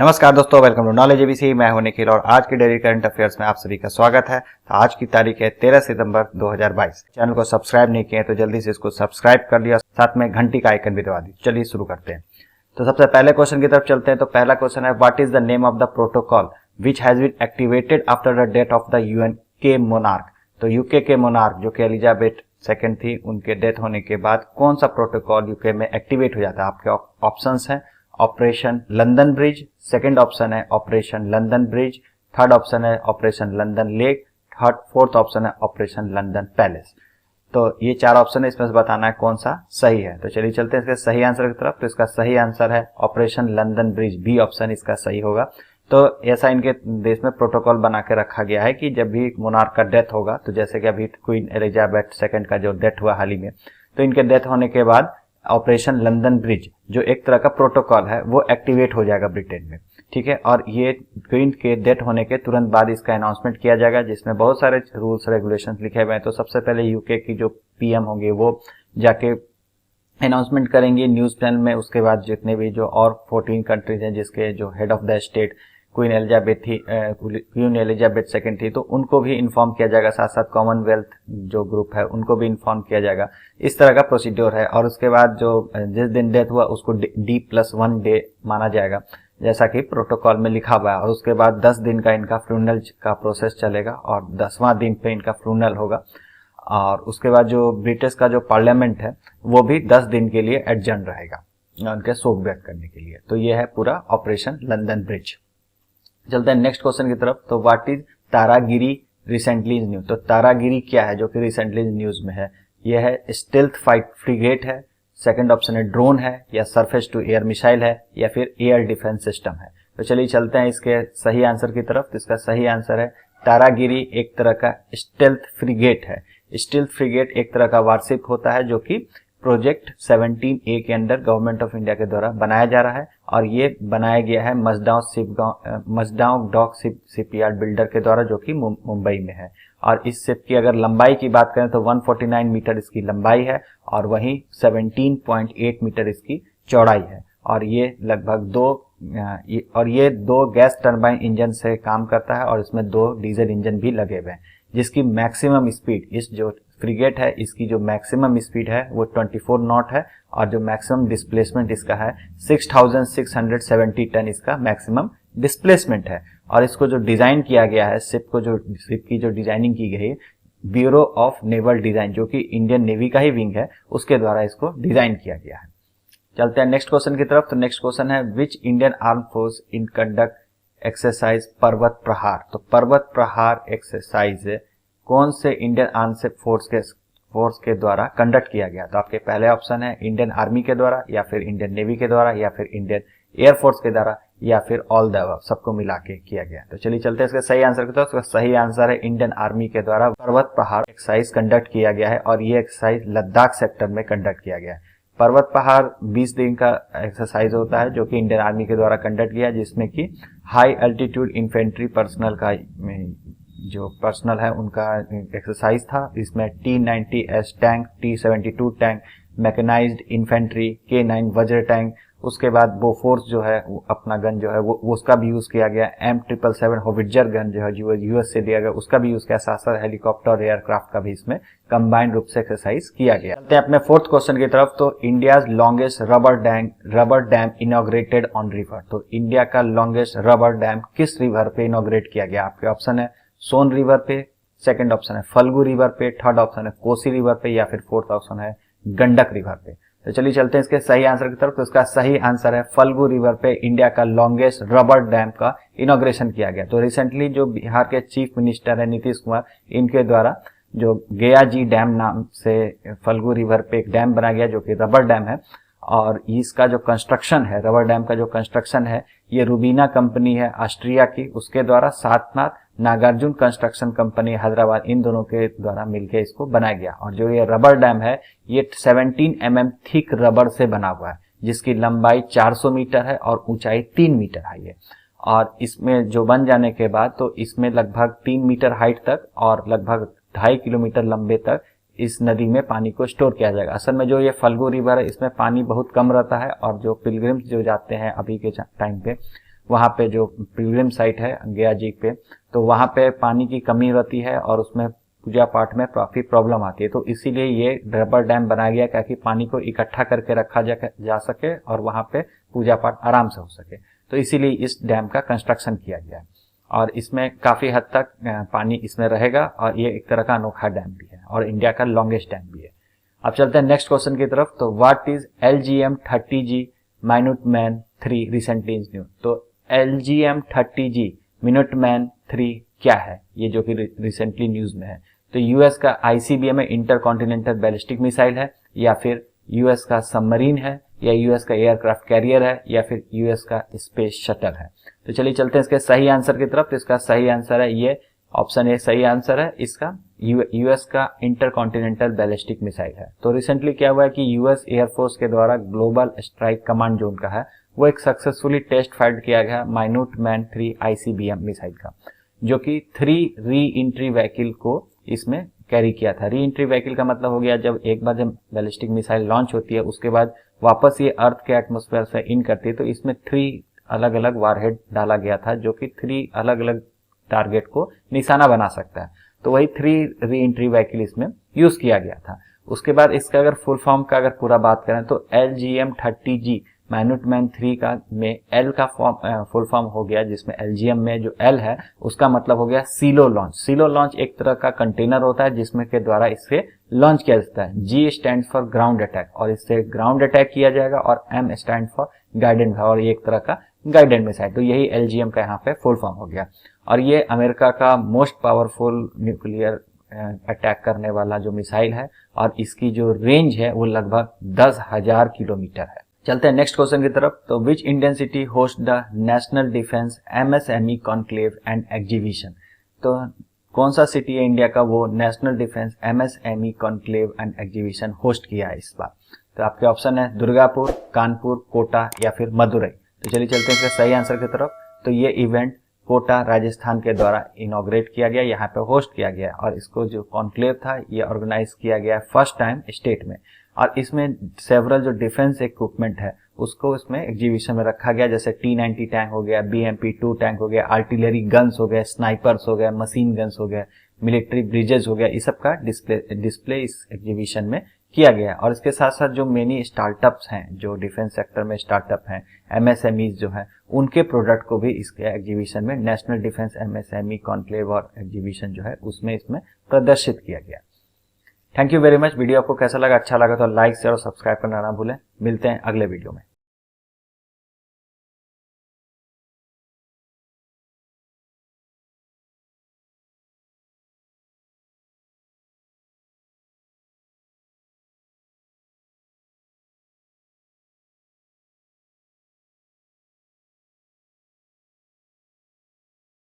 नमस्कार दोस्तों, welcome to knowledge ABC. मैं हूं निखिल और आज की डेली करंट अफेयर्स में आप सभी का स्वागत है। तो आज की तारीख है 13 सितंबर 2022। चैनल को सब्सक्राइब नहीं किए तो जल्दी से इसको सब्सक्राइब कर लिया, साथ में घंटी का आइकन भी दबा दी। चलिए शुरू करते हैं। तो सबसे पहले क्वेश्चन की तरफ चलते हैं। तो पहला क्वेश्चन है, what is the name of the protocol which has been activated after the death of the UK monarch. तो यूके के मोनार्क जो कि एलिजाबेथ सेकंड थी, उनके डेथ होने के बाद कौन सा प्रोटोकॉल यूके में एक्टिवेट हो जाता है। आपके ऑप्शंस हैं Operation London Bridge, second option है operation London Bridge, third option है operation London Lake, fourth option है ऑपरेशन लंदन पैलेस। तो ये चार ऑप्शन है, इसमें से बताना है कौन सा सही है। तो चलिए चलते हैं इसके सही आंसर की तरफ। तो इसका सही आंसर है operation London Bridge, B option इसका सही होगा। तो ऐसा इनके देश में प्रोटोकॉल बना के रखा गया है कि जब भी मोनार्क का डेथ होगा, तो जैसे कि अभी क्वीन एलिजाबेथ सेकंड का जो डेथ हुआ हाल ही में, तो इनके डेथ होने के बाद ऑपरेशन लंदन ब्रिज जो एक तरह का प्रोटोकॉल है वो एक्टिवेट हो जाएगा ब्रिटेन में, ठीक है। और ये क्वीन के डेथ होने के तुरंत बाद इसका अनाउंसमेंट किया जाएगा, जिसमें बहुत सारे रूल्स रेगुलेशंस लिखे हुए हैं। तो सबसे पहले यूके की जो पीएम होंगे वो जाके अनाउंसमेंट करेंगे न्यूज चैनल में। उसके बाद जितने भी जो और 14 कंट्रीज हैं जिसके जो head of the state queen Elizabeth second थी, तो उनको भी इन्फॉर्म किया जाएगा। साथ साथ कॉमनवेल्थ जो ग्रुप है उनको भी इन्फॉर्म किया जाएगा। इस तरह का प्रोसीड्योर है। और उसके बाद जो जिस दिन डेथ हुआ उसको D+1 डे माना जाएगा, जैसा कि प्रोटोकॉल में लिखा हुआ है। और उसके बाद 10 दिन का इनका फ्यूनरल का प्रोसेस चलेगा और 10वां दिन पे इनका फ्यूनरल होगा। और उसके बाद जो ब्रिटिश का जो पार्लियामेंट है वो भी 10 दिन के लिए एडजर्न रहेगा उनके शोक व्यक्त करने के लिए। तो ये है पूरा ऑपरेशन लंदन ब्रिज। चलते हैं नेक्स्ट क्वेश्चन की तरफ। तो what is Taragiri recently is news. तो तारागिरी क्या है जो कि रिसेंटली न्यूज में है। यह है स्टेल्थ फाइट फ्रिगेट है, सेकंड ऑप्शन है ड्रोन है, या सरफेस टू एयर मिसाइल है, या फिर एयर डिफेंस सिस्टम है। तो चलिए चलते हैं इसके सही आंसर की तरफ। तो इसका सही आंसर है तारागिरी एक तरह का स्टेल्थ फ्रिगेट है। स्टेल्थ फ्रिगेट एक तरह का वारशिप होता है जो कि प्रोजेक्ट 17A के अंडर गवर्नमेंट ऑफ इंडिया के द्वारा बनाया जा रहा है। और ये बनाया गया है मजगांव डॉक शिपयार्ड बिल्डर के द्वारा, जो कि मुंबई में है। और इस शिप की अगर लंबाई की बात करें तो 149 मीटर इसकी लंबाई है और वहीं 17.8 मीटर इसकी चौड़ाई है। और ये लगभग ये दो गैस टरबाइन इंजन से काम करता है और इसमें 2 डीजल इंजन भी लगे हुए हैं, जिसकी मैक्सिमम स्पीड, इस जो फ्रिगेट है इसकी जो मैक्सिमम स्पीड है वो 24 नॉट है। और जो मैक्सिमम डिस्प्लेसमेंट इसका है 6670 टन इसका मैक्सिमम डिस्प्लेसमेंट है। और इसको जो डिजाइन किया गया है, शिप की जो डिजाइनिंग की गई है ब्यूरो ऑफ नेवल डिजाइन, जो कि इंडियन नेवी का ही विंग है, उसके द्वारा इसको डिजाइन किया गया है। चलते हैं नेक्स्ट क्वेश्चन की तरफ। तो नेक्स्ट क्वेश्चन है, which Indian arm force in conduct exercise पर्वत प्रहार। तो पर्वत प्रहार एक्सरसाइज कौन से इंडियन आर्म फोर्स के द्वारा कंडक्ट किया गया। तो आपके पहले ऑप्शन है इंडियन आर्मी के द्वारा, या फिर इंडियन नेवी के द्वारा, या फिर इंडियन एयरफोर्स के द्वारा, या फिर ऑल द अबव, सबको मिला के किया गया। तो चलिए चलते हैं इसके सही आंसर की तरफ। तो सही आंसर है इंडियन आर्मी के द्वारा पर्वत प्रहार एक्सरसाइज कंडक्ट किया गया है। और ये एक्सरसाइज लद्दाख सेक्टर में कंडक्ट किया गया है। पर्वत प्रहार 20 दिन का एक्सरसाइज होता है जो कि इंडियन आर्मी के द्वारा कंडक्ट किया, जिसमें कि हाई अल्टीट्यूड इन्फेंट्री पर्सनल का जो पर्सनल है उनका एक्सरसाइज था। इसमें T-90S tank, T-72 tank, mechanised infantry, K9 वज्र टैंक, उसके बाद बोफोर्स जो है अपना गन जो है वो उसका भी यूज किया गया। M777 होविट्जर गन जो है यूएस से दिया गया, उसका भी यूज किया। साथ साथ हेलीकॉप्टर और एयरक्राफ्ट का भी इसमें कंबाइंड रूप से एक्सरसाइज किया गया। चलते हैं अपने फोर्थ क्वेश्चन की तरफ। तो India's longest rubber dam inaugurated on river. तो इंडिया का लॉन्गेस्ट रबर डैम किस रिवर पे इनॉग्रेट किया गया। आपके ऑप्शन है सोन रिवर पे, सेकंड ऑप्शन है फल्गु रिवर पे, थर्ड ऑप्शन है कोसी रिवर पे, या फिर फोर्थ ऑप्शन है गंडक रिवर पे। तो चलिए चलते हैं इसके सही आंसर की तरफ। तो इसका सही आंसर है फल्गु रिवर पे इंडिया का लॉन्गेस्ट रबर डैम का इनॉग्रेशन किया गया। तो रिसेंटली जो बिहार के चीफ मिनिस्टर है नीतीश कुमार, इनके द्वारा जो गया जी डैम नाम से फल्गु रिवर पे एक डैम बनाया गया जो कि रबर डैम है। और इसका जो कंस्ट्रक्शन है, रबर डैम का जो कंस्ट्रक्शन है, ये रूबीना कंपनी है ऑस्ट्रिया की, उसके द्वारा, साथ नागार्जुन कंस्ट्रक्शन कंपनी हैदराबाद, इन दोनों के द्वारा मिलकर इसको बनाया गया। और जो ये रबर डैम है ये 17 mm थिक रबर से बना हुआ है, जिसकी लंबाई 400 मीटर है और ऊंचाई 3 मीटर हाई है। और इसमें जो बन जाने के बाद तो इसमें लगभग 3 मीटर हाइट तक और लगभग 2.5 किलोमीटर लंबे तक इस नदी में पानी को स्टोर किया जाएगा। असल में जो ये फल्गु रिवर है इसमें पानी बहुत कम रहता है, और जो पिलग्रिम्स जो जाते हैं अभी के टाइम पे वहाँ पे जो पिलग्रिम साइट है गया जी पे, तो वहाँ पे पानी की कमी रहती है और उसमें पूजा पाठ में काफी प्रॉब्लम आती है। तो इसीलिए ये रबर डैम बनाया गया ताकि पानी को इकट्ठा करके रखा जा सके और वहाँ पे पूजा पाठ आराम से हो सके। तो इसीलिए इस डैम का कंस्ट्रक्शन किया गया है और इसमें काफी हद तक पानी इसमें रहेगा और ये एक तरह का अनोखा डैम भी है और इंडिया का लॉन्गेस्ट डैम भी है। अब चलते हैं नेक्स्ट क्वेश्चन की तरफ। तो what is LGM-30G Minuteman 3 recently is new. तो LGM-30G Minuteman 3 क्या है, ये जो कि रिसेंटली न्यूज में है। तो यूएस का ICBM है, इंटरकॉन्टिनेंटल बैलिस्टिक मिसाइल है, या फिर यूएस का सबमरीन है, या यूएस का एयरक्राफ्ट कैरियर है, या फिर यूएस का स्पेस शटल है। तो चलिए चलते हैं इसके सही आंसर की तरफ। तो इसका सही आंसर है ये ऑप्शन ए सही आंसर है इसका, यूएस का इंटरकॉन्टिनेंटल बैलिस्टिक मिसाइल है। तो रिसेंटली क्या हुआ है कि यूएस एयरफोर्स के द्वारा ग्लोबल स्ट्राइक कमांड जोन का है वो एक सक्सेसफुली टेस्ट फाइट किया गया माइन्यूटमैन 3 ICBM मिसाइल का, जो कि 3 री एंट्री व्हीकल को इसमें कैरी किया था। री एंट्री व्हीकल का मतलब हो गया जब एक बार जब बैलिस्टिक मिसाइल लॉन्च होती है उसके बाद वापस ये अर्थ के एटमॉस्फेयर से इन करती है। तो इसमें 3 अलग अलग वारहेड डाला गया था जो कि 3 अलग अलग टारगेट को निशाना बना सकता है। तो वही 3 री एंट्री व्हीकल इसमें यूज किया गया था। उसके बाद इसका अगर फुल फॉर्म का अगर पूरा बात करें तो LGM-30G माइन्यूटमैन 3 का में L का फुल फॉर्म हो गया, जिसमें LGM में जो L है उसका मतलब हो गया सीलो लॉन्च। सीलो लॉन्च एक तरह का कंटेनर होता है जिसमें के द्वारा इसे लॉन्च किया जाता है। G stand for ground attack और इससे ग्राउंड अटैक किया जाएगा, और M स्टैंड फॉर गाइडेंस और ये एक तरह का गाइडेंस मिसाइल। तो यही LGM का यहाँ पे फुल फॉर्म हो गया। और ये अमेरिका का मोस्ट पावरफुल न्यूक्लियर अटैक करने वाला जो मिसाइल है और इसकी जो रेंज है वो लगभग 10,000 किलोमीटर है। चलते हैं नेक्स्ट क्वेश्चन की तरफ। तो which Indian city host the national defence MSME conclave and exhibition. तो कौन सा सिटी है इंडिया का वो national defence MSME conclave and exhibition host किया है इस बार। तो आपके ऑप्शन है दुर्गापुर, कानपुर, कोटा या फिर मदुरई। तो चलिए चलते हैं इसके सही आंसर की तरफ। तो ये इवेंट कोटा राजस्थान के द्वारा इनॉग्रेट किया गया, यहाँ पे होस्ट किया गया और इसको जो कॉन्क्लेव था ये ऑर्गेनाइज किया गया फर्स्ट टाइम स्टेट में। और इसमें सेवरल जो डिफेंस इक्विपमेंट है उसको इसमें एग्जीबिशन में रखा गया, जैसे T-90 टैंक हो गया, BMP-2 टैंक हो गया, आर्टिलरी गन्स हो गए, स्नाइपर्स हो गए, मशीन गन्स हो गए, मिलिट्री ब्रिजेस हो गया, इस सब का डिस्प्ले इस एग्जीबिशन में किया गया। और इसके साथ साथ जो मेनी स्टार्टअप्स हैं, जो डिफेंस सेक्टर में स्टार्टअप हैं, MSMEs जो हैं, उनके प्रोडक्ट को भी इसके एग्जीबिशन में नेशनल डिफेंस MSME कॉन्क्लेव और एग्जीबिशन जो है उसमें इसमें प्रदर्शित किया गया। Thank you very much. Video आपको कैसा लगा, अच्छा लगा तो लाइक शेयर और सब्सक्राइब करना ना भूलें। मिलते हैं अगले वीडियो में।